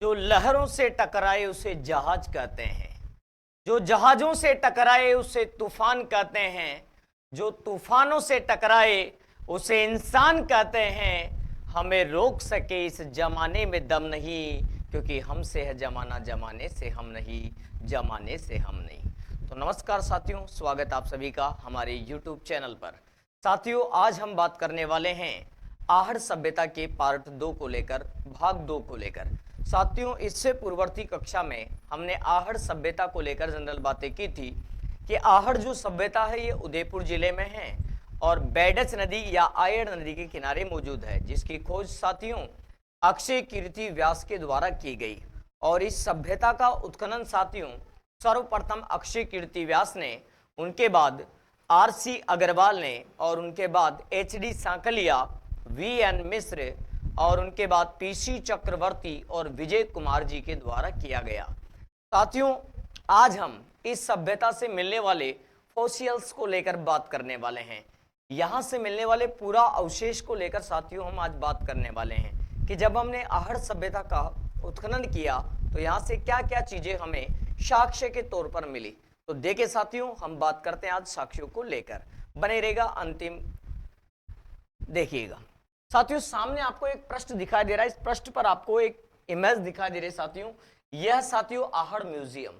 जो लहरों से टकराए उसे जहाज कहते हैं, जो जहाजों से टकराए उसे तूफान कहते हैं, जो तूफानों से टकराए उसे इंसान कहते हैं। हमें रोक सके इस जमाने में दम नहीं, क्योंकि हमसे है जमाना, जमाने से हम नहीं, जमाने से हम नहीं। तो नमस्कार साथियों, स्वागत आप सभी का हमारे YouTube चैनल पर। साथियों, आज हम बात करने वाले हैं आहड़ सभ्यता के पार्ट 2 को लेकर, भाग 2 को लेकर। साथियों, इससे पूर्ववर्ती कक्षा में हमने आहड़ सभ्यता को लेकर जनरल बातें की थी कि आहड़ जो सभ्यता है ये उदयपुर जिले में है और बैडच नदी या आयड़ नदी के किनारे मौजूद है, जिसकी खोज साथियों अक्षय कीर्ति व्यास के द्वारा की गई। और इस सभ्यता का उत्खनन साथियों सर्वप्रथम अक्षय कीर्ति व्यास ने, उनके बाद RC अग्रवाल ने, और उनके बाद HD सांकलिया, VN मिश्र और उनके बाद PC चक्रवर्ती और विजय कुमार जी के द्वारा किया गया। साथियों, आज हम इस सभ्यता से मिलने वाले फॉसिल्स को लेकर बात करने वाले हैं। यहाँ से मिलने वाले पूरा अवशेष को लेकर साथियों हम आज बात करने वाले हैं कि जब हमने आहड़ सभ्यता का उत्खनन किया तो यहाँ से क्या क्या चीजें हमें साक्ष्य के तौर पर मिली। तो देखिए साथियों, हम बात करते हैं आज साक्ष्यों को लेकर, बने रहेगा अंतिम देखिएगा। साथियों, सामने आपको एक पृष्ठ दिखाई दे रहा है, इस पृष्ठ पर आपको एक इमेज दिखाई दे रही है साथियों। यह साथियों आहड़ म्यूजियम,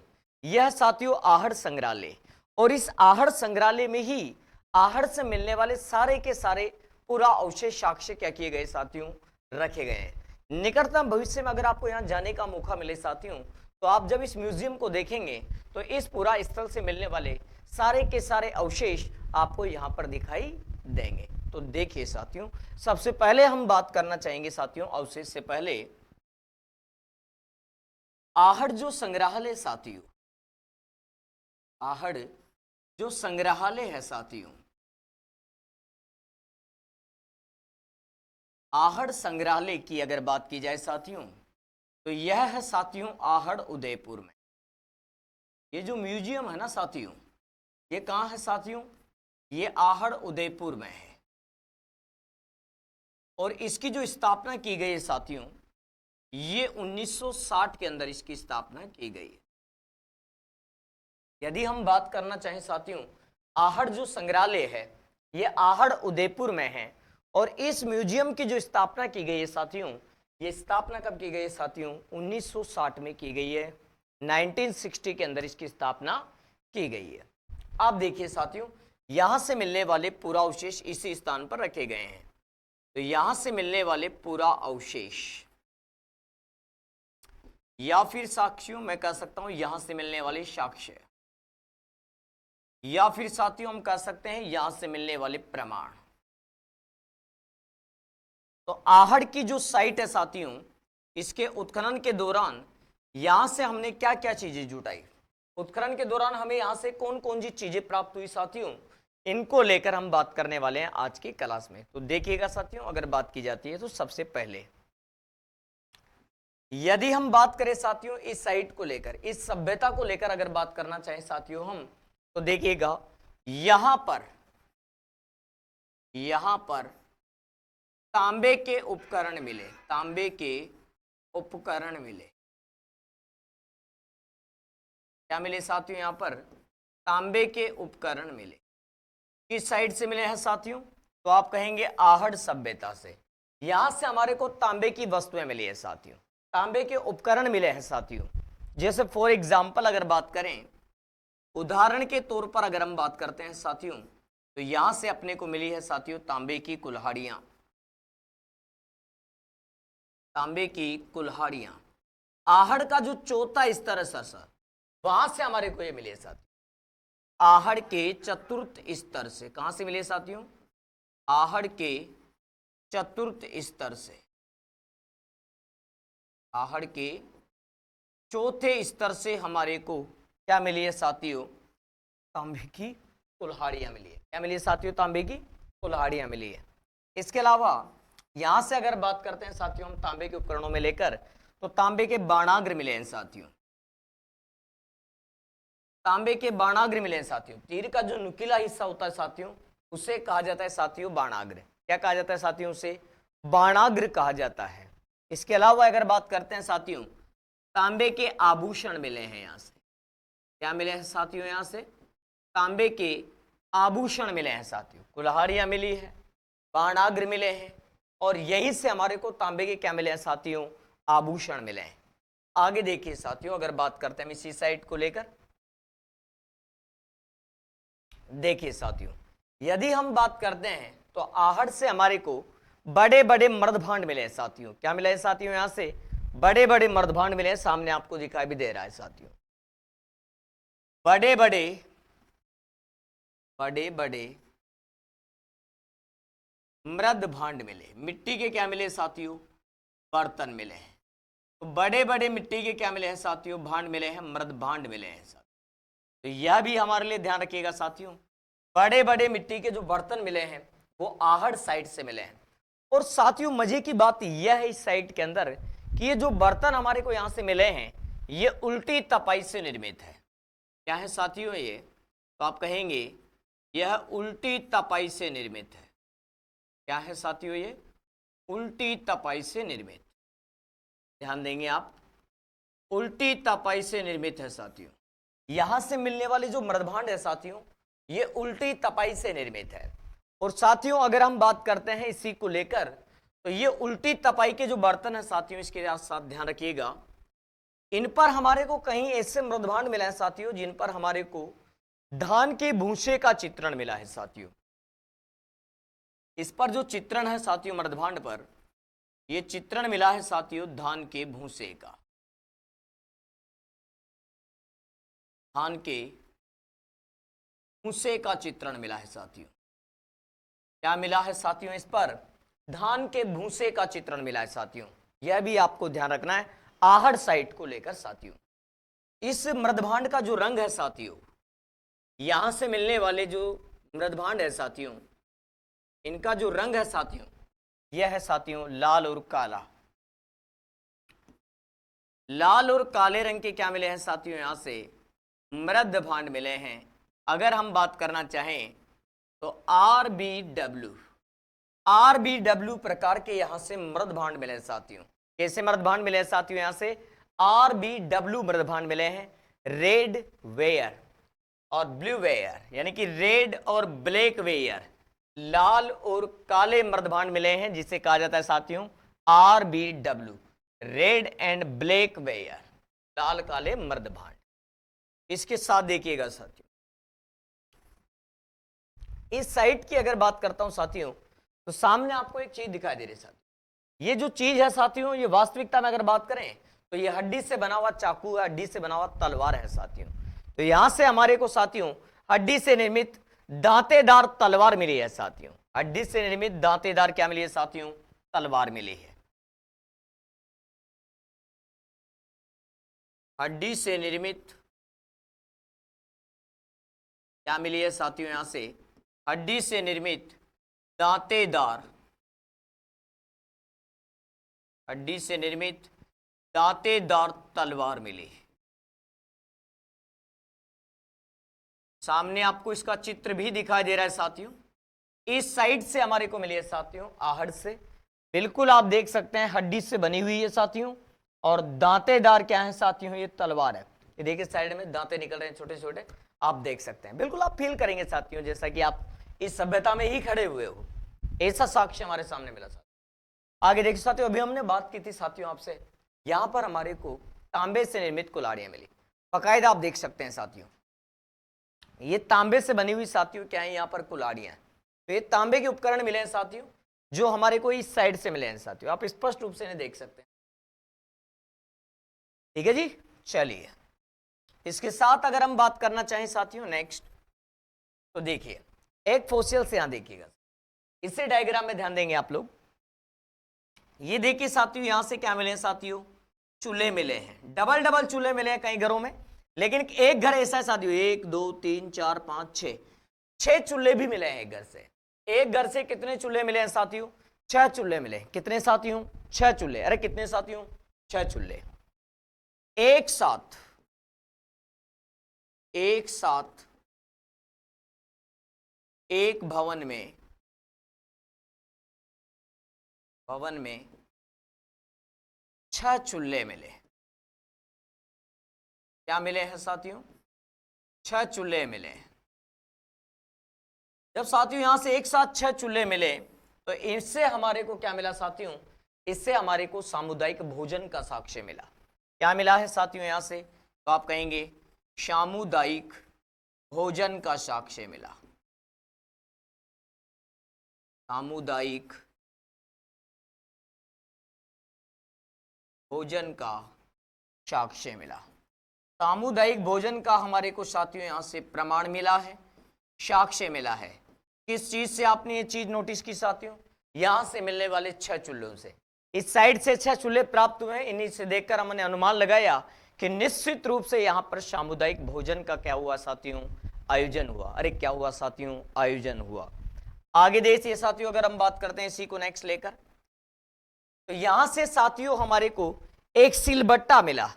यह साथियों आहड़ संग्रहालय, और इस आहड़ संग्रहालय में ही आहड़ से मिलने वाले सारे के सारे पूरा अवशेष साक्ष्य क्या किए गए साथियों, रखे गए हैं। निकटतम भविष्य में अगर आपको यहाँ जाने का मौका मिले साथियों, तो आप जब इस म्यूजियम को देखेंगे तो इस पूरा स्थल से मिलने वाले सारे के सारे अवशेष आपको यहाँ पर दिखाई देंगे। तो देखिए साथियों, सबसे पहले हम बात करना चाहेंगे साथियों अवशेष से पहले आहड़ जो संग्रहालय साथियों, आहड़ जो संग्रहालय है साथियों, आहड़ संग्रहालय की अगर बात की जाए साथियों तो यह है साथियों आहड़ उदयपुर में। ये जो म्यूजियम है ना साथियों, ये कहाँ है साथियों, ये आहड़ उदयपुर में है। और इसकी जो स्थापना की गई है साथियों, ये 1960 के अंदर इसकी स्थापना की गई है। यदि हम बात करना चाहें साथियों, आहड़ जो संग्रहालय है ये आहड़ उदयपुर में है। और इस म्यूजियम की जो स्थापना की गई है साथियों, ये स्थापना कब की गई है साथियों, 1960 में की गई है। 1960 के अंदर इसकी स्थापना की गई है। आप देखिए साथियों, यहां से मिलने वाले पूरा अवशेष इसी स्थान पर रखे गए हैं। तो यहां से मिलने वाले पूरा अवशेष, या फिर साक्ष्यों मैं कह सकता हूं यहां से मिलने वाले साक्ष्य, या फिर साथियों हम कह सकते हैं यहां से मिलने वाले प्रमाण। तो आहड़ की जो साइट है साथियों, इसके उत्खनन के दौरान यहां से हमने क्या क्या चीजें जुटाई, उत्खनन के दौरान हमें यहां से कौन कौन सी चीजें प्राप्त हुई साथियों, इनको लेकर हम बात करने वाले हैं आज की क्लास में। तो देखिएगा साथियों, अगर बात की जाती है तो सबसे पहले यदि हम बात करें साथियों इस साइट को लेकर, इस सभ्यता को लेकर अगर बात करना चाहें साथियों हम, तो देखिएगा यहां पर तांबे के उपकरण मिले, तांबे के उपकरण मिले। क्या मिले साथियों, यहां पर तांबे के उपकरण मिले। किस साइड से मिले हैं साथियों, तो आप कहेंगे आहड़ सभ्यता से। यहां से हमारे को तांबे की वस्तुएं मिली है साथियों, तांबे के उपकरण मिले हैं साथियों। जैसे फॉर एग्जाम्पल अगर बात करें, उदाहरण के तौर पर अगर हम बात करते हैं साथियों, तो यहां से अपने को मिली है साथियों तांबे की कुल्हाड़ियां, तांबे की कुल्हाड़ियां। आहड़ का जो चौथा स्तर है सर, वहां से हमारे को ये मिले साथियों आहड़ के चतुर्थ स्तर से। कहां से मिले साथियों, आहड़ के चतुर्थ स्तर से, आहड़ के चौथे स्तर से हमारे को क्या मिली है साथियों, तांबे की कुल्हाड़ियां मिली है। क्या मिली है साथियों, तांबे की कुल्हाड़ियां मिली है। इसके अलावा यहां से अगर बात करते हैं साथियों हम तांबे के उपकरणों में लेकर, तो तांबे के बाणाग्र मिले हैं साथियों, तांबे के बाणाग्र मिले हैं साथियों। तीर का जो नुकीला हिस्सा होता है साथियों, उसे कहा जाता है साथियों बाणाग्र। क्या कहा जाता है साथियों, उसे बाणाग्र कहा जाता है। इसके अलावा अगर बात करते हैं साथियों तांबे के आभूषण मिले हैं यहां से। क्या मिले हैं साथियों? यहां से तांबे के आभूषण मिले हैं साथियों, कुल्हाड़ियां मिली है, बाणाग्र मिले हैं, और यहीं से हमारे को तांबे के क्या मिले हैं साथियों? आभूषण मिले हैं। आगे देखिए साथियों, अगर बात करते हैं इसी साइट को लेकर, देखिए साथियों, यदि हम बात करते हैं तो आहट से हमारे को बड़े बड़े मर्दभांड मिले हैं साथियों। क्या मिले हैं साथियों? यहां से बड़े बड़े मर्दभांड मिले हैं, सामने आपको दिखाई भी दे रहा है साथियों। बड़े बड़े मृदभांड मिले, मिट्टी के क्या मिले साथियों? बर्तन मिले हैं। तो बड़े बड़े मिट्टी के क्या मिले हैं साथियों? भांड मिले हैं, मृदभांड मिले हैं साथियों। तो यह भी हमारे लिए ध्यान रखिएगा साथियों, बड़े बड़े मिट्टी के जो बर्तन मिले हैं वो आहड़ साइड से मिले हैं। और साथियों मजे की बात यह है इस साइट के अंदर कि ये जो बर्तन हमारे को यहां से मिले हैं ये उल्टी तपाई से निर्मित है। क्या है साथियों? ये तो आप कहेंगे यह उल्टी तपाई से निर्मित है। क्या है साथियों? ये उल्टी तपाई से निर्मित, ध्यान देंगे आप, उल्टी तपाई से निर्मित है साथियों। यहां से मिलने वाले जो मृदभांड है साथियों ये उल्टी तपाई से निर्मित है। और साथियों अगर हम बात करते हैं इसी को लेकर तो ये उल्टी तपाई के जो बर्तन है साथियों, इसके साथ ध्यान रखिएगा, इन पर हमारे को कहीं ऐसे मृदभांड मिला है साथियों जिन पर हमारे को धान के भूसे का चित्रण मिला है साथियों। इस पर जो चित्रण है साथियों मृदभांड पर, यह चित्रण मिला है साथियों धान के भूसे का, धान के भूसे का चित्रण मिला है साथियों। क्या मिला है साथियों? इस पर धान के भूसे का चित्रण मिला है साथियों। यह भी आपको ध्यान रखना है आहड़ साइट को लेकर साथियों। इस मृदभांड का जो रंग है साथियों, यहां से मिलने वाले जो मृदभांड है साथियों, इनका जो रंग है साथियों यह है साथियों लाल और काला। लाल और काले रंग के क्या मिले हैं साथियों? यहां से मृदभांड मिले हैं। अगर हम बात करना चाहें तो आरबीडब्ल्यू प्रकार के यहां से मृदभांड मिले हैं साथियों। कैसे मृदभांड मिले हैं साथियों? यहां से आरबीडब्ल्यू मृदभांड मिले हैं, रेड वेयर और ब्लू वेयर, यानी कि रेड और ब्लैक वेयर, लाल और काले मृदभांड मिले हैं जिसे कहा जाता है साथियों RBW, red and black ware, लाल काले मृदभांड। इसके साथ देखिएगा साथियों, इस साइट की अगर बात करता हूं साथियों तो सामने आपको एक चीज दिखाई दे रही है साथियों। ये जो चीज है साथियों ये वास्तविकता में अगर बात करें तो ये हड्डी से बना हुआ चाकू है, हड्डी से बना हुआ तलवार है साथियों। तो यहां से हमारे को साथियों हड्डी से निर्मित दांतेदार तलवार मिली है साथियों। हड्डी से निर्मित दांतेदार क्या मिली है साथियों? तलवार मिली है। हड्डी से निर्मित क्या मिली है साथियों? यहां से हड्डी से निर्मित दांतेदार, हड्डी से निर्मित दांतेदार तलवार मिली। सामने आपको इसका चित्र भी दिखाई दे रहा है साथियों। इस साइड से हमारे को मिली है साथियों आहड़ से, बिल्कुल आप देख सकते हैं हड्डी से बनी हुई है साथियों। और दांतेदार क्या है साथियों? ये तलवार है। ये देखिए साइड में दांते निकल रहे हैं छोटे छोटे, आप देख सकते हैं। बिल्कुल आप फील करेंगे साथियों जैसा कि आप इस सभ्यता में ही खड़े हुए हो, ऐसा साक्ष्य हमारे सामने मिला साथियों। आगे देखिए साथियों, अभी हमने बात की थी साथियों आपसे, यहां पर हमारे को तांबे से निर्मित कुल्हाड़ियां मिली, बाकायदा आप देख सकते हैं साथियों ये तांबे से बनी हुई साथियों क्या है यहाँ पर कुल्हाड़ियां हैं। तो ये तांबे के उपकरण मिले हैं साथियों जो हमारे को इस साइड से मिले हैं साथियों, आप स्पष्ट रूप से इन्हें देख सकते हैं। ठीक है जी, चलिए इसके साथ अगर हम बात करना चाहें साथियों नेक्स्ट, तो देखिए एक फोसिल से यहां देखिएगा, इसे डायग्राम में ध्यान देंगे आप लोग। ये देखिए साथियों यहां से क्या मिले हैं साथियों? चूल्हे मिले हैं, डबल डबल चूल्हे मिले हैं कई घरों में, लेकिन एक घर ऐसा है साथियों 1 2 3 4 5 6 चूल्हे भी मिले हैं एक घर से। एक घर से कितने चूल्हे मिले हैं साथियों? 6 चूल्हे मिले। कितने साथियों? 6 चूल्हे। अरे कितने साथियों? 6 चूल्हे। एक साथ एक भवन में 6 चूल्हे मिले। क्या मिले हैं साथियों? 6 चूल्हे मिले हैं। जब साथियों यहां से एक साथ 6 चूल्हे मिले तो इससे हमारे को क्या मिला साथियों? इससे हमारे को सामुदायिक भोजन का साक्ष्य मिला। क्या मिला है साथियों यहां से? तो आप कहेंगे सामुदायिक भोजन का साक्ष्य मिला। सामुदायिक भोजन का साक्ष्य मिला। सामुदायिक भोजन का हमारे को साथियों यहां से प्रमाण मिला है, साक्ष्य मिला है। किस चीज से आपने ये चीज नोटिस की साथियों? यहां से मिलने वाले 6 चूल्हों से। इस साइड से 6 चूल्हे प्राप्त हुए, इन्हीं से देखकर हमने अनुमान लगाया कि निश्चित रूप से यहां पर सामुदायिक भोजन का क्या हुआ साथियों? आयोजन हुआ। अरे क्या हुआ साथियों? आयोजन हुआ। आगे देखिए साथियों, अगर हम बात करते हैं इसी को नेक्स्ट लेकर, तो यहां से साथियों हमारे को एक सिलबट्टा मिला।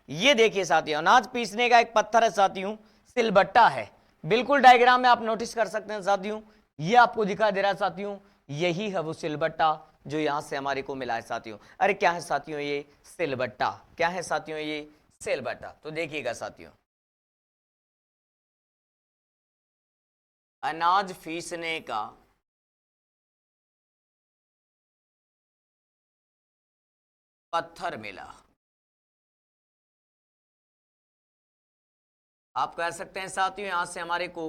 ये देखिए साथियों, अनाज पीसने का एक पत्थर है साथियों, सिलबट्टा है। बिल्कुल डायग्राम में आप नोटिस कर सकते हैं साथियों, ये आपको दिखाई दे रहा है साथियों, यही है वो सिलबट्टा जो यहां से हमारे को मिला है साथियों। अरे क्या है साथियों? ये सिलबट्टा। क्या है साथियों? ये सिलबट्टा। तो देखिएगा साथियों, अनाज पीसने का पत्थर मिला। आप कह सकते हैं साथियों यहां से हमारे को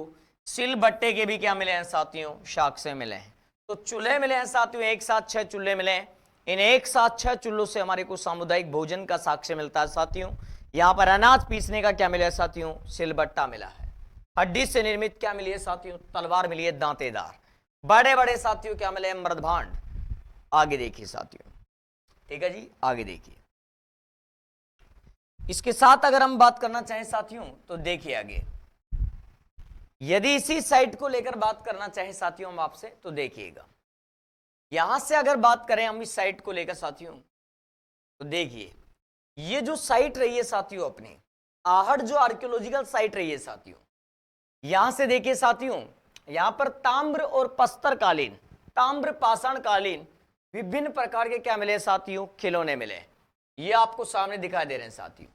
सिलबट्टे के भी क्या मिले हैं साथियों? साक्ष्य मिले हैं। तो चूल्हे मिले हैं साथियों, एक साथ 6 चूल्हे मिले हैं। इन एक साथ 6 चूल्हों से हमारे को सामुदायिक भोजन का साक्ष्य मिलता है साथियों। यहां पर अनाज पीसने का क्या मिला है साथियों? सिलबट्टा मिला है। हड्डी से निर्मित क्या मिली है साथियों? तलवार मिली है दांतेदार। बड़े बड़े साथियों क्या मिले हैं? मृदभांड। आगे देखिए साथियों, ठीक है जी, आगे देखिए। इसके साथ अगर हम बात करना चाहें साथियों तो देखिए आगे, यदि इसी साइट को लेकर बात करना चाहें साथियों हम आपसे, तो देखिएगा यहां से अगर बात करें हम इस साइट को लेकर साथियों, तो देखिए ये जो साइट रही है साथियों अपनी आहड़, जो आर्कियोलॉजिकल साइट रही है साथियों, यहां से देखिए साथियों, यहां पर ताम्र और पस्तर कालीन, ताम्र पाषाण कालीन विभिन्न प्रकार के क्या मिले साथियों? खिलौने मिले। ये आपको सामने दिखाई दे रहे हैं साथियों,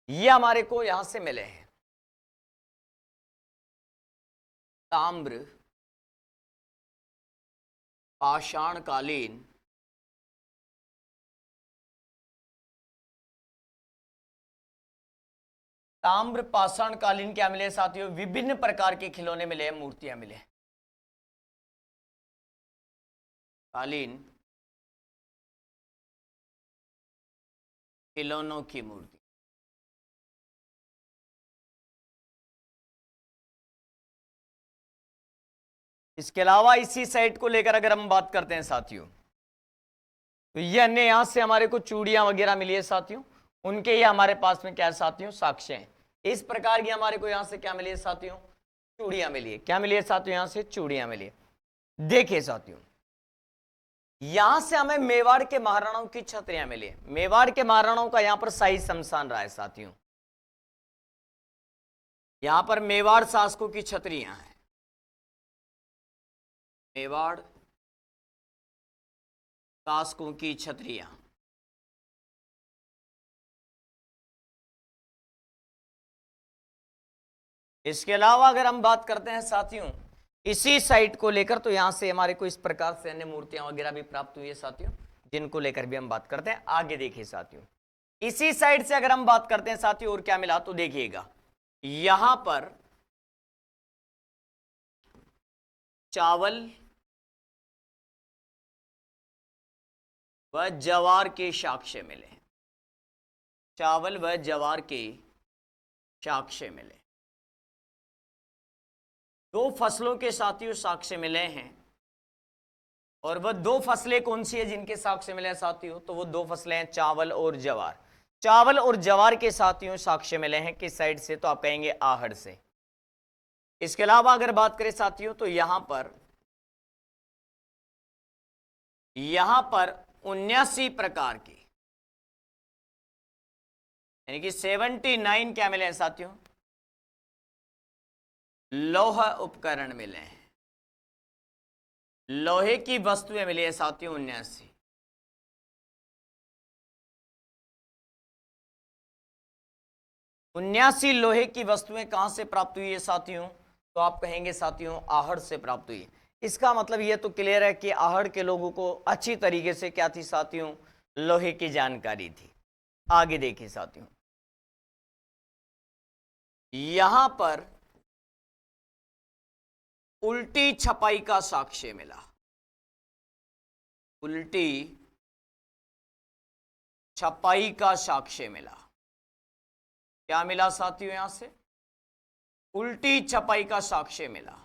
ये हमारे को यहां से मिले हैं। ताम्र पाषाण कालीन ताम्र पाषाण कालीन क्या मिले साथियों? विभिन्न प्रकार के खिलौने मिले, मूर्तियां मिले। कालीन खिलौनों की मूर्ति। इसके अलावा इसी साइट को लेकर अगर हम बात करते हैं साथियों, तो ये अन्य यहां से हमारे को चूड़ियां वगैरह मिली है साथियों, उनके ये हमारे पास में क्या है साथियों? साक्ष्य हैं। इस प्रकार की हमारे को यहां से क्या मिली है साथियों? चूड़ियां मिली है। क्या मिली है साथियों? यहां से चूड़ियां मिली है। देखिए साथियों, यहां से हमें मेवाड़ के महाराणाओं की छतरियां मिली है। मेवाड़ के महाराणाओं का यहां पर शाही शमशान रहा है साथियों। यहां पर मेवाड़ शासकों की छतरियां हैं। मेवाड़ शासकों की छतरियां। इसके अलावा अगर हम बात करते हैं साथियों इसी साइट को लेकर, तो यहां से हमारे को इस प्रकार से अन्य मूर्तियां वगैरह भी प्राप्त हुई है साथियों, जिनको लेकर भी हम बात करते हैं। आगे देखिए साथियों, इसी साइड से अगर हम बात करते हैं साथियों और क्या मिला, तो देखिएगा यहां पर चावल व ज्वार के साक्ष्य मिले। चावल व ज्वार के साक्ष्य मिले। दो फसलों के साथियों साक्ष्य मिले हैं, और वह दो फसलें कौन सी है जिनके साक्ष्य मिले हैं साथियों? तो वो दो फसलें हैं चावल और ज्वार। चावल और ज्वार के साथियों साक्ष्य मिले हैं किस साइड से? तो आप कहेंगे आहड़ से। इसके अलावा अगर बात करें साथियों, तो यहां पर 79 प्रकार की, यानी कि 79 क्या मिले हैं साथियों? लौह उपकरण मिले हैं। लोहे की वस्तुएं मिली है साथियों 79। 79 लोहे की वस्तुएं कहां से प्राप्त हुई है साथियों? तो आप कहेंगे साथियों आहड़ से प्राप्त हुई। इसका मतलब ये तो क्लियर है कि आहड़ के लोगों को अच्छी तरीके से क्या थी साथियों? लोहे की जानकारी थी। आगे देखिए साथियों, यहां पर उल्टी छपाई का साक्ष्य मिला। उल्टी छपाई का साक्ष्य मिला। क्या मिला साथियों? यहां से उल्टी छपाई का साक्ष्य मिला।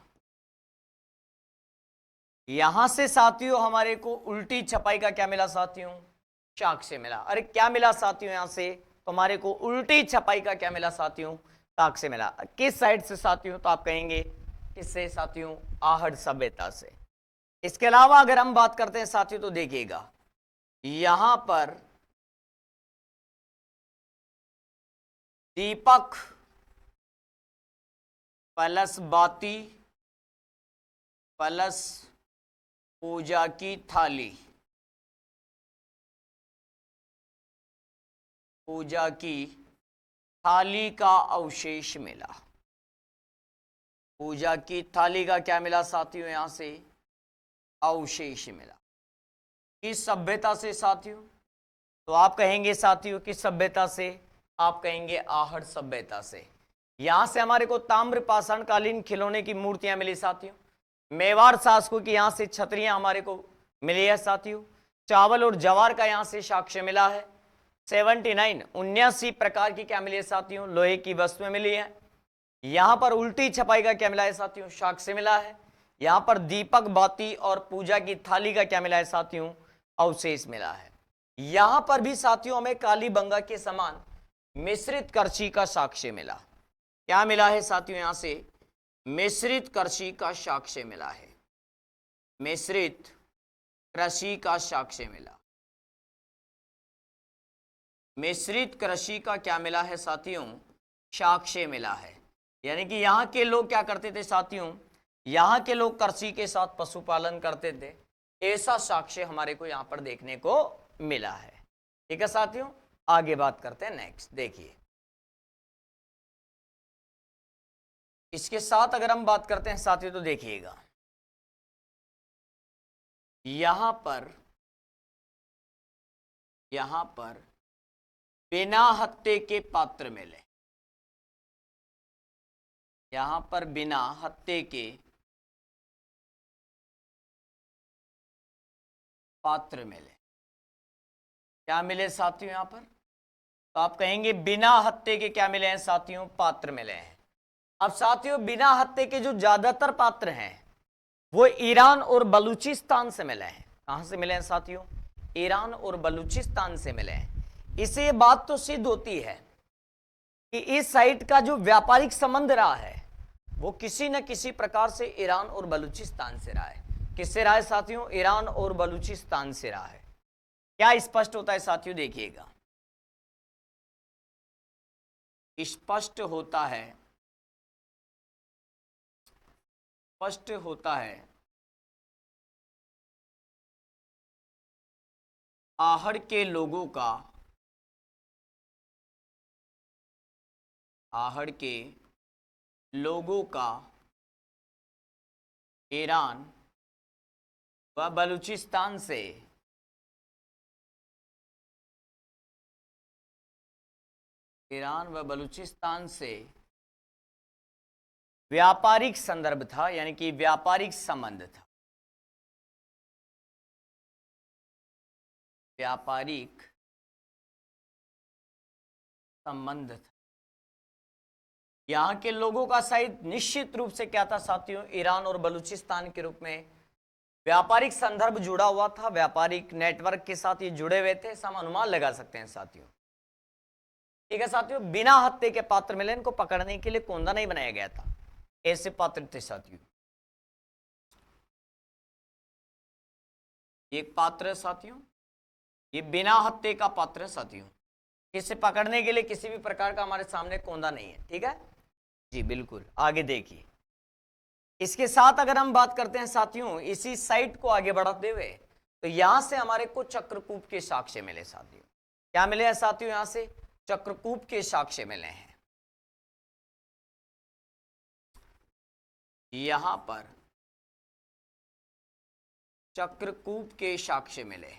यहां से साथियों हमारे को उल्टी छपाई का क्या मिला साथियों? साक्ष्य मिला। अरे क्या मिला साथियों? यहां से तो हमारे को उल्टी छपाई का क्या मिला साथियों? साक्ष्य मिला। किस साइड से साथियों? तो आप कहेंगे किससे साथियों? आहड़ सभ्यता से। इसके अलावा अगर हम बात करते हैं साथियों तो देखिएगा, यहां पर दीपक प्लस बाती प्लस पूजा की थाली, पूजा की थाली का अवशेष मिला। पूजा की थाली का क्या मिला साथियों? यहां से अवशेष मिला। किस सभ्यता से साथियों? तो आप कहेंगे साथियों किस सभ्यता से? आप कहेंगे आहड़ सभ्यता से। यहां से हमारे को ताम्र पाषाण कालीन खिलौने की मूर्तियां मिली साथियों। मेवाड़ शासकों की यहां से छतरियां हमारे को मिली है साथियों। चावल और जवार का यहां से साक्ष्य मिला है। 79 प्रकार की क्या मिली है साथियों? लोहे की वस्तुएं मिली है। यहां पर उल्टी छपाई का क्या मिला है साथियों? साक्ष्य मिला है। यहां पर दीपक बाती और पूजा की थाली का क्या मिला है साथियों? अवशेष मिला है। यहां पर भी साथियों हमें कालीबंगा के समान मिश्रित करछी का साक्ष्य मिला। क्या मिला है साथियों? यहां से मिश्रित करछी का साक्ष्य मिला है। मिश्रित कृषि का साक्ष्य मिला। मिश्रित कृषि का क्या मिला है साथियों? साक्ष्य मिला है। यानी कि यहां के लोग क्या करते थे साथियों? यहां के लोग कृषि के साथ पशुपालन करते थे। ऐसा साक्ष्य हमारे को यहां पर देखने को मिला है। ठीक है साथियों, आगे बात करते हैं। नेक्स्ट देखिए, इसके साथ अगर हम बात करते हैं साथियों तो देखिएगा, यहां पर बिना हत्थे के पात्र मिले। यहां पर बिना हत्थे के पात्र मिले। क्या मिले साथियों? यहां पर तो आप कहेंगे बिना हत्थे के क्या मिले हैं साथियों? पात्र मिले हैं। अब साथियों बिना हत्थे के जो ज्यादातर पात्र हैं वो ईरान और बलूचिस्तान से मिले हैं। कहां से मिले हैं साथियों? ईरान और बलूचिस्तान से मिले हैं। इससे ये बात तो सिद्ध होती है कि इस साइट का जो व्यापारिक संबंध रहा है वो किसी न किसी प्रकार से ईरान और बलूचिस्तान से रहा है। किससे रहा है साथियों? ईरान और बलूचिस्तान से रहा है। क्या स्पष्ट होता है साथियों? देखिएगा, स्पष्ट होता है, स्पष्ट होता है आहड़ के लोगों का, आहड़ के लोगों का ईरान व बलूचिस्तान से ईरान व बलूचिस्तान से व्यापारिक संदर्भ था, यानी कि व्यापारिक संबंध था। व्यापारिक संबंध था। यहां के लोगों का शायद निश्चित रूप से क्या था साथियों? ईरान और बलूचिस्तान के रूप में व्यापारिक संदर्भ जुड़ा हुआ था। व्यापारिक नेटवर्क के साथ ये जुड़े हुए थे, ऐसा हम अनुमान लगा सकते हैं साथियों। ठीक है साथियों, बिना हत्थे के पात्र मिले, इनको पकड़ने के लिए कोंदा नहीं बनाया गया था, ऐसे पात्र थे साथियों। एक पात्र है साथियों, ये बिना हत्थे का पात्र है साथियों। इसे पकड़ने के लिए किसी भी प्रकार का हमारे सामने कोंदा नहीं है। ठीक है जी, बिल्कुल। आगे देखिए, इसके साथ अगर हम बात करते हैं साथियों, इसी साइट को आगे बढ़ाते हुए, तो यहां से हमारे को चक्रकूप के साक्ष्य मिले साथियों। क्या मिले हैं साथियों? यहां से चक्रकूप के साक्ष्य मिले हैं। यहां पर चक्रकूप के साक्ष्य मिले।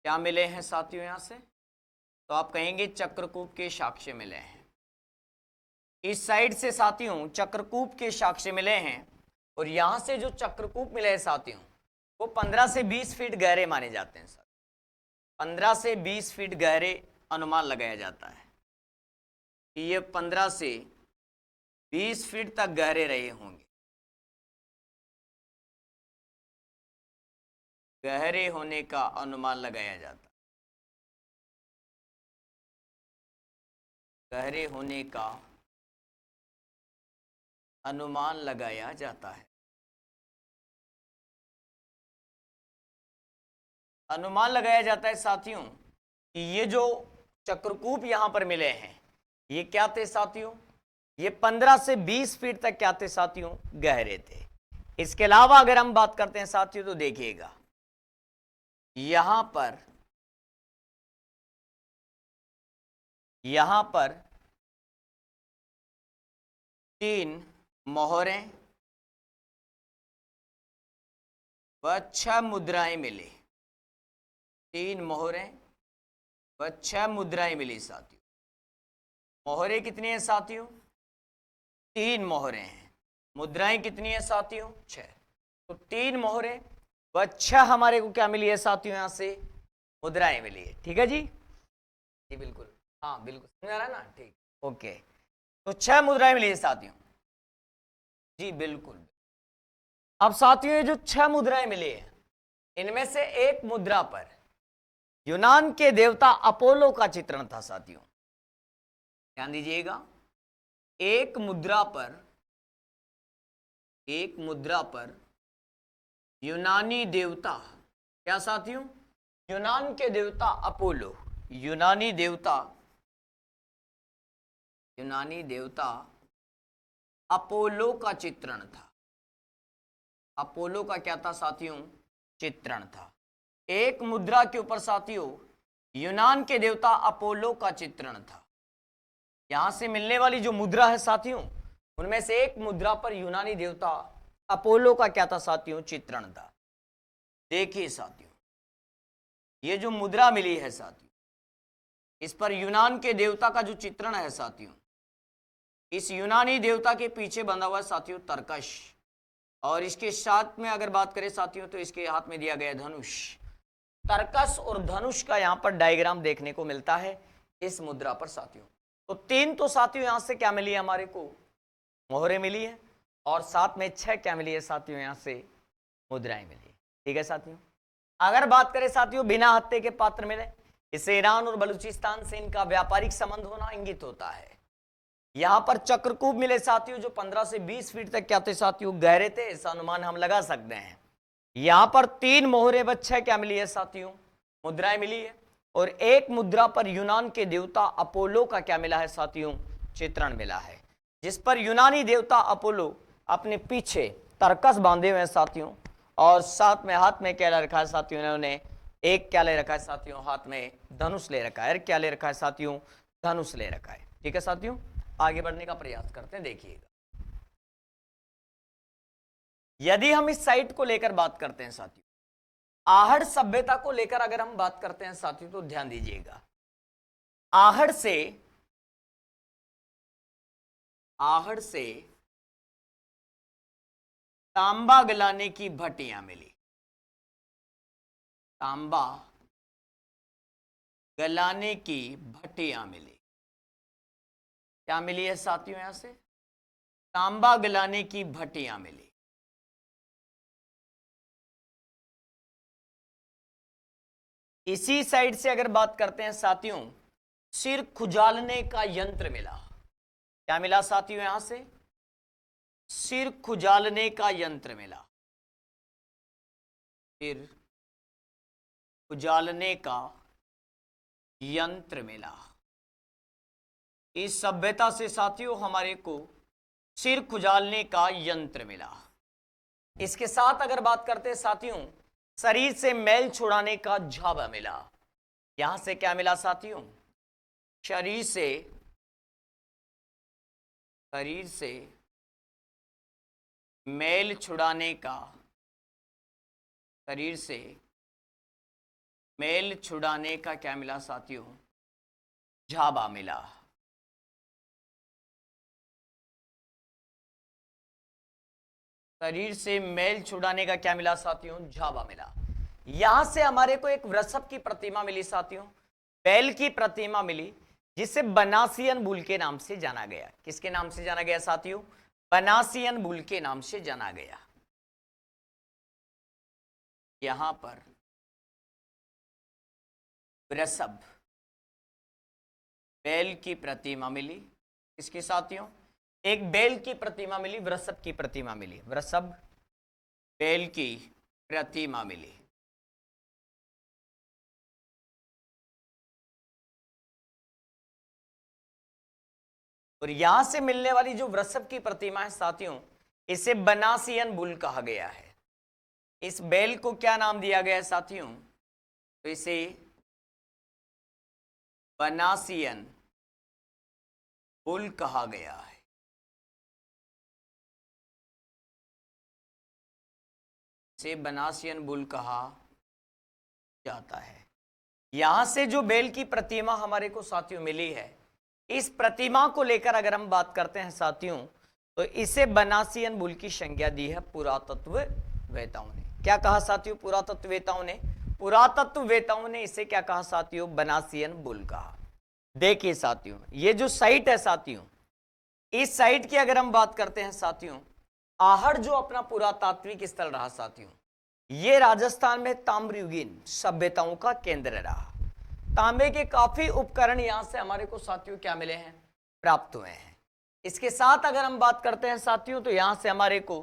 क्या मिले हैं साथियों? यहां से तो आप कहेंगे चक्रकूप के साक्ष्य मिले हैं। इस साइड से साथियों चक्रकूप के साक्ष्य मिले हैं और यहां से जो चक्रकूप मिले हैं साथियों वो 15 से 20 फीट गहरे माने जाते हैं सर। 15 से 20 फीट गहरे अनुमान लगाया जाता है कि ये 15 से 20 फीट तक गहरे रहे होंगे। गहरे होने का अनुमान लगाया जाता है। गहरे होने का अनुमान लगाया जाता है। अनुमान लगाया जाता है साथियों कि ये जो चक्रकूप यहां पर मिले हैं ये क्या थे साथियों? ये 15 से 20 फीट तक क्या थे साथियों? गहरे थे। इसके अलावा अगर हम बात करते हैं साथियों तो देखिएगा यहां पर 3 मोहरें व 6 मुद्राएं मिली। 3 मोहरें व 6 मुद्राएं मिली साथियों। मोहरें कितनी है साथियों? 3 मोहरें हैं। मुद्राएं कितनी है साथियों? 6। तो 3 मोहरें व 6 हमारे को क्या मिली है साथियों? यहां से मुद्राएं मिली है। ठीक है जी? जी बिल्कुल, हाँ बिल्कुल समझ आ रहा है ना? ठीक, ओके। तो 6 मुद्राएं मिली है साथियों। जी बिल्कुल। अब साथियों ये जो 6 मुद्राएं मिली है इनमें से एक मुद्रा पर यूनान के देवता अपोलो का चित्रण था साथियों। ध्यान दीजिएगा, एक मुद्रा पर यूनानी देवता, क्या साथियों? यूनान के देवता अपोलो, यूनानी देवता अपोलो का चित्रण था। अपोलो का क्या था साथियों? चित्रण था। एक मुद्रा के ऊपर साथियों यूनान के देवता अपोलो का चित्रण था। यहां से मिलने वाली जो मुद्रा है साथियों उनमें से एक मुद्रा पर यूनानी देवता अपोलो का क्या था साथियों? चित्रण था। देखिए साथियों ये जो मुद्रा मिली है साथियों इस पर यूनान के देवता का जो चित्रण है साथियों, इस यूनानी देवता के पीछे बंधा हुआ साथियों तरकश, और इसके साथ में अगर बात करें साथियों तो इसके हाथ में दिया गया धनुष। तरकस और धनुष का यहां पर डायग्राम देखने को मिलता है इस मुद्रा पर साथियों। तो 3 तो साथियों यहां से क्या मिली है हमारे को? मोहरें मिली है और साथ में 6 क्या मिली है साथियों? यहां से मुद्राएं मिली। ठीक है साथियों? अगर बात करें साथियों बिना हत्थे के पात्र मिले, इससे ईरान और बलूचिस्तान से इनका व्यापारिक संबंध होना इंगित होता है। यहां पर चक्रकूप मिले साथियों जो 15 से 20 फीट तक क्या थे साथियों? गहरे थे। ऐसा अनुमान हम लगा सकते हैं। यहां पर 3 मोहरे व 6 क्या मिली है साथियों? मुद्राएं मिली है और एक मुद्रा पर यूनान के देवता अपोलो का क्या मिला है साथियों? चित्रण मिला है, जिस पर यूनानी देवता अपोलो अपने पीछे तरकस बांधे हुए हैं साथियों, और साथ में हाथ में क्या ले रखा है साथियों? इन्होंने एक क्या ले रखा है साथियों? हाथ में धनुष ले रखा है। क्या ले रखा है साथियों? धनुष ले रखा है। ठीक है साथियों, आगे बढ़ने का प्रयास करते हैं। देखिएगा यदि हम इस साइट को लेकर बात करते हैं साथियों, आहड़ सभ्यता को लेकर अगर हम बात करते हैं साथियों तो ध्यान दीजिएगा, आहड़ से तांबा गलाने की भट्टियां मिली। तांबा गलाने की भट्टियां मिली। क्या मिली है साथियों? यहां से तांबा गलाने की भट्टियां मिली। इसी साइड से अगर बात करते हैं साथियों, सिर खुजालने का यंत्र मिला। क्या मिला साथियों? यहां से सिर खुजालने का यंत्र मिला। सिर खुजालने का यंत्र मिला। इस सभ्यता से साथियों हमारे को सिर खुजालने का यंत्र मिला। इसके साथ अगर बात करते हैं साथियों, शरीर से मैल छुड़ाने का झाबा मिला। यहां से क्या मिला साथियों? शरीर से मैल छुड़ाने का, शरीर से मैल छुड़ाने का क्या मिला साथियों? झाबा मिला। शरीर से मैल छुड़ाने का क्या मिला साथियों? झाबा मिला। यहां से हमारे को एक वृषभ की प्रतिमा मिली साथियों, बैल की प्रतिमा मिली, जिसे बनासियन बुल के नाम से जाना गया। किसके नाम से जाना गया साथियों? बनासियन बुल के नाम से जाना गया। यहां पर वृषभ बैल की प्रतिमा मिली। किसकी साथियों? एक बैल की प्रतिमा मिली, वृषभ की प्रतिमा मिली। वृषभ बैल की प्रतिमा मिली। और यहां से मिलने वाली जो वृषभ की प्रतिमा है साथियों, इसे बनासियन बुल कहा गया है। इस बैल को क्या नाम दिया गया है साथियों? तो इसे बनासियन बुल कहा गया है। इसे बनासियन बुल कहा जाता है। यहां से जो बैल की प्रतिमा हमारे को साथियों मिली है, इस प्रतिमा को लेकर अगर हम बात करते हैं साथियों, तो इसे बनासियन बुल की संज्ञा दी है पुरातत्ववेताओं ने। क्या कहा साथियों? पुरातत्ववेताओं ने, पुरातत्ववेताओं ने इसे क्या कहा साथियों? बनासियन बुल कहा। देखिए साथियों, ये जो साइट है साथियों, इस साइट की अगर हम बात करते हैं साथियों, आहड़ जो अपना पुरातात्विक स्थल रहा साथियों, ये राजस्थान में ताम्रयुगीन सभ्यताओं का केंद्र रहा। तांबे के काफी उपकरण यहां से हमारे को साथियों क्या मिले हैं? प्राप्त हुए हैं। इसके साथ अगर हम बात करते हैं साथियों, तो यहां से हमारे को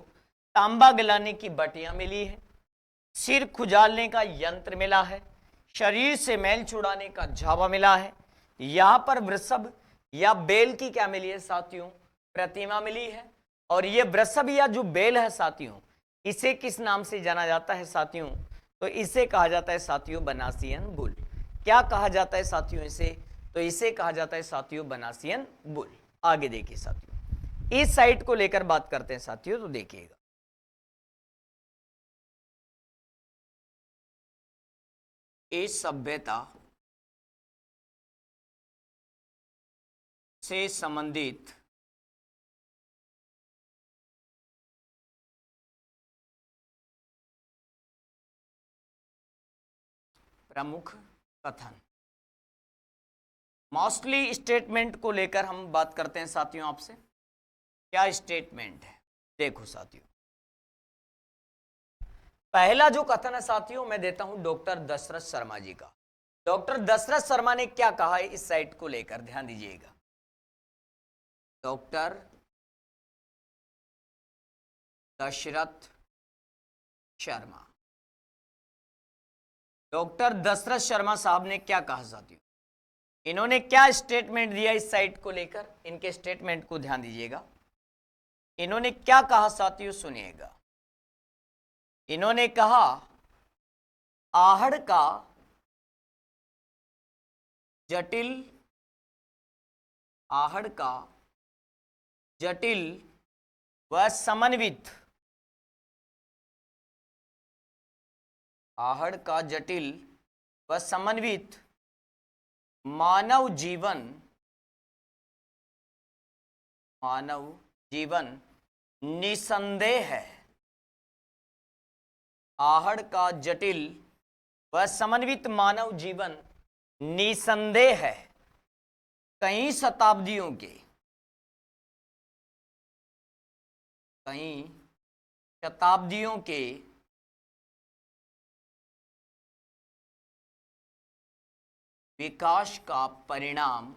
तांबा गलाने की बटियां मिली है, सिर खुजालने का यंत्र मिला है, शरीर से मैल छुड़ाने का झावा मिला है। यहां पर वृषभ या बैल की क्या मिली है साथियों? प्रतिमा मिली है। और ये वृषभ या जो बैल है साथियों, इसे किस नाम से जाना जाता है साथियों? तो इसे कहा जाता है साथियों बनासियन बुल। क्या कहा जाता है साथियों इसे? तो इसे कहा जाता है साथियों बनासियन बुल। आगे देखिए साथियों, इस साइट को लेकर बात करते हैं साथियों, तो देखिएगा इस सभ्यता से संबंधित प्रमुख कथन, मोस्टली स्टेटमेंट को लेकर हम बात करते हैं साथियों आपसे। क्या स्टेटमेंट है? देखो साथियों, पहला जो कथन है साथियों, मैं देता हूं डॉक्टर दशरथ शर्मा जी का। डॉक्टर दशरथ शर्मा ने क्या कहा है इस साइट को लेकर? ध्यान दीजिएगा। डॉक्टर दशरथ शर्मा, डॉक्टर दशरथ शर्मा साहब ने क्या कहा साथियों? इन्होंने क्या स्टेटमेंट दिया इस साइट को लेकर? इनके स्टेटमेंट को ध्यान दीजिएगा। इन्होंने क्या कहा साथियों? सुनिएगा। इन्होंने कहा आहड़ का जटिल, आहड़ का जटिल व समन्वित, आहड़ का जटिल व समन्वित मानव जीवन, मानव जीवन निसंदेह है। आहड़ का जटिल व समन्वित मानव जीवन निसंदेह है कई शताब्दियों के, कई शताब्दियों के विकास का परिणाम,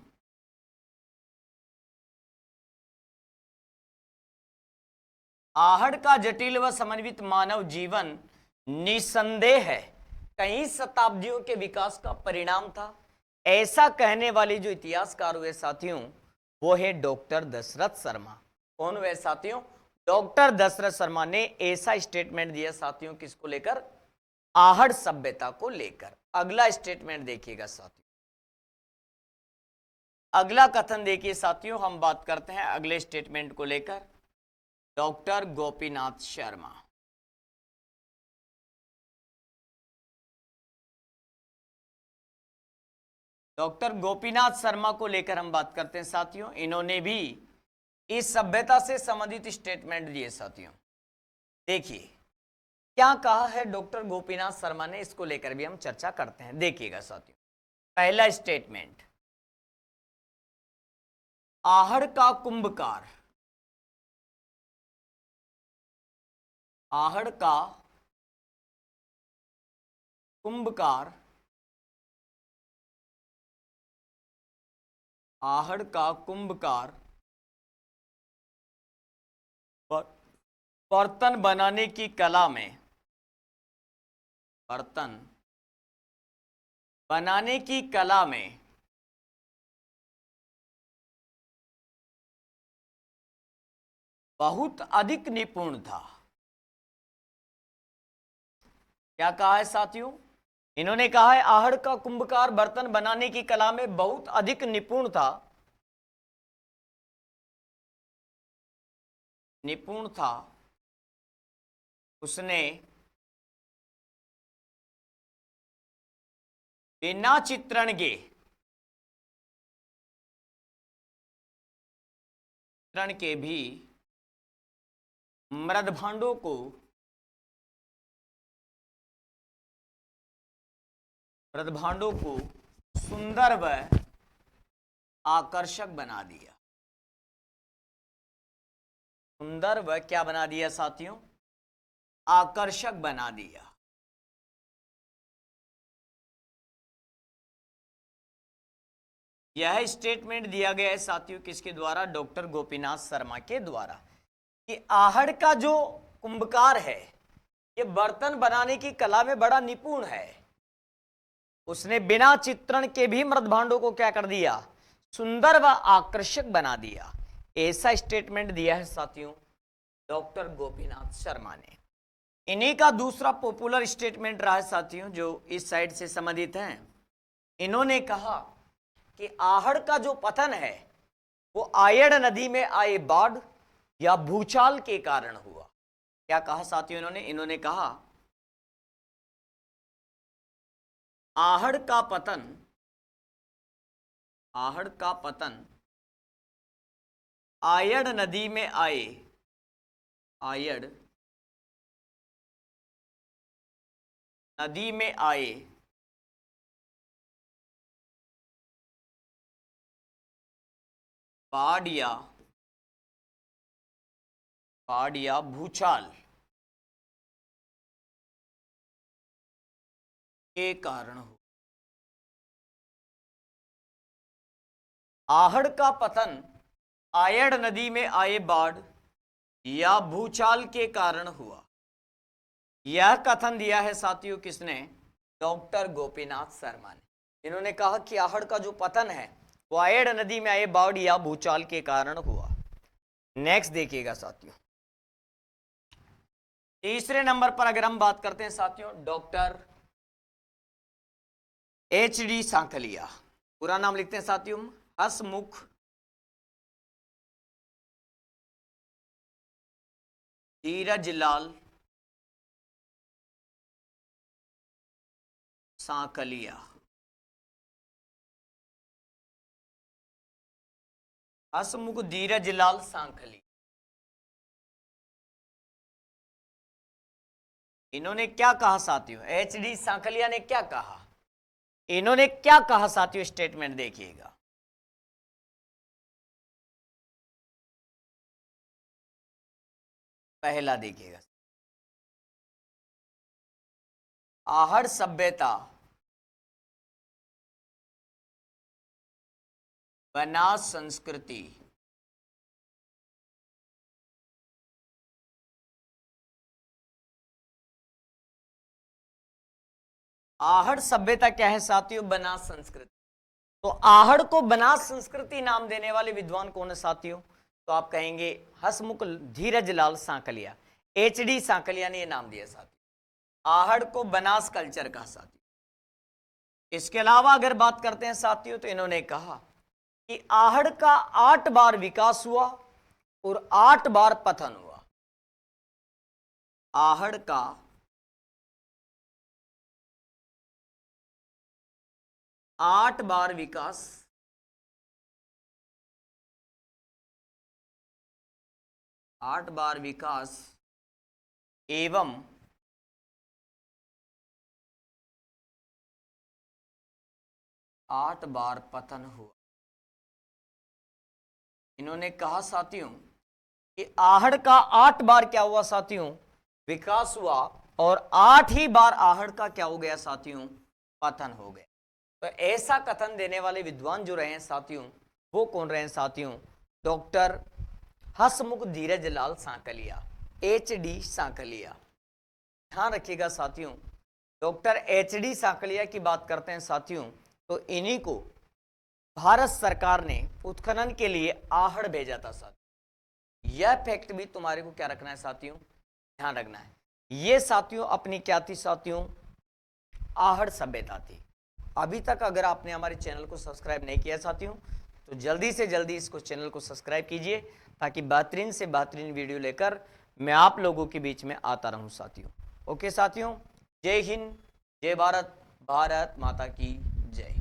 आहड़ का जटिल व समन्वित मानव जीवन निसंदेह है कई शताब्दियों के विकास का परिणाम था। ऐसा कहने वाले जो इतिहासकार हुए साथियों, वो है डॉक्टर दशरथ शर्मा। कौन हुए साथियों? डॉक्टर दशरथ शर्मा ने ऐसा स्टेटमेंट दिया साथियों, किसको लेकर? आहड़ सभ्यता को लेकर। अगला स्टेटमेंट देखिएगा साथियों, अगला कथन देखिए साथियों, हम बात करते हैं अगले स्टेटमेंट को लेकर। डॉक्टर गोपीनाथ शर्मा। डॉक्टर गोपीनाथ शर्मा को लेकर हम बात करते हैं साथियों। इन्होंने भी इस सभ्यता से संबंधित स्टेटमेंट दिए साथियों। देखिए क्या कहा है डॉक्टर गोपीनाथ शर्मा ने, इसको लेकर भी हम चर्चा करते हैं। देखिएगा साथियों, पहला स्टेटमेंट, आहड़ का कुंभकार, आहड़ का कुंभकार, आहड़ का कुंभकार बर्तन बनाने की कला में, बर्तन बनाने की कला में बहुत अधिक निपुण था। क्या कहा है साथियों? इन्होंने कहा है आहड़ का कुंभकार बर्तन बनाने की कला में बहुत अधिक निपुण था, निपुण था। उसने बिना चित्रण के भी मृदभांडों को सुंदर व आकर्षक बना दिया। सुंदर व क्या बना दिया साथियों? आकर्षक बना दिया। यह स्टेटमेंट दिया गया है साथियों किसके द्वारा? डॉक्टर गोपीनाथ शर्मा के द्वारा, कि आहड़ का जो कुंभकार है ये बर्तन बनाने की कला में बड़ा निपुण है। उसने बिना चित्रण के भी मृदभांडों को क्या कर दिया? सुंदर व आकर्षक बना दिया। ऐसा स्टेटमेंट दिया है साथियों डॉक्टर गोपीनाथ शर्मा ने। इन्हीं का दूसरा पॉपुलर स्टेटमेंट रहा है साथियों जो इस साइड से संबंधित है। इन्होंने कहा कि आहड़ का जो पतन है वो आयड़ नदी में आए बाढ़ या भूचाल के कारण हुआ। क्या कहा साथियों इन्होंने कहा आहड़ का पतन आयड़ नदी में आए, आयड़ नदी में आए बाढ़ या भूचाल के कारण हो। आहड़ का पतन आयड़ नदी में आए बाढ़ या भूचाल के कारण हुआ। यह कथन दिया है साथियों किसने? डॉक्टर गोपीनाथ शर्मा ने। इन्होंने कहा कि आहड़ का जो पतन है वो आयड़ नदी में आए बाढ़ या भूचाल के कारण हुआ। नेक्स्ट देखिएगा साथियों, तीसरे नंबर पर अगर हम बात करते हैं साथियों डॉक्टर HD सांकलिया। पूरा नाम लिखते हैं साथियों हसमुख धीरजलाल सांकलिया। हसमुख धीरजलाल सांकलिया। इन्होंने क्या कहा साथियों? HD सांकलिया ने क्या कहा? इन्होंने क्या कहा साथियों? स्टेटमेंट देखिएगा। पहला देखिएगा, आहड़ सभ्यता बनास संस्कृति आहड़ सभ्यता क्या है साथियों? बनास संस्कृति। तो आहड़ को बनास संस्कृति नाम देने वाले विद्वान कौन है साथियों? तो आप कहेंगे हसमुख धीरजलाल सांकलिया। HD सांकलिया ने यह नाम दिया साथियों, आहड़ को बनास कल्चर का साथियों। इसके अलावा अगर बात करते हैं साथियों तो इन्होंने कहा कि आहड़ का 8 बार विकास हुआ और 8 बार पतन हुआ। आहड़ का 8 बार विकास, 8 बार विकास एवं 8 बार पतन हुआ। इन्होंने कहा साथियों कि आहड़ का 8 बार क्या हुआ साथियों, विकास हुआ, और 8 ही बार आहड़ का क्या हो गया साथियों, पतन हो गया। तो ऐसा कथन देने वाले विद्वान जो रहे हैं साथियों, वो कौन रहे हैं साथियों, डॉक्टर हसमुख धीरज लाल सांकलिया, HD सांकलिया। ध्यान रखिएगा साथियों, डॉक्टर HD सांकलिया की बात करते हैं साथियों, तो इन्हीं को भारत सरकार ने उत्खनन के लिए आहड़ भेजा था साथियों। यह फैक्ट भी तुम्हारे को क्या रखना है साथियों, ध्यान रखना है। ये साथियों अपनी क्या थी साथियों, आहड़ सभ्यता थी। अभी तक अगर आपने हमारे चैनल को सब्सक्राइब नहीं किया साथियों, तो जल्दी से जल्दी इसको चैनल को सब्सक्राइब कीजिए, ताकि बेहतरीन से बेहतरीन वीडियो लेकर मैं आप लोगों के बीच में आता रहूं साथियों। ओके साथियों, जय हिंद, जय भारत, भारत माता की जय।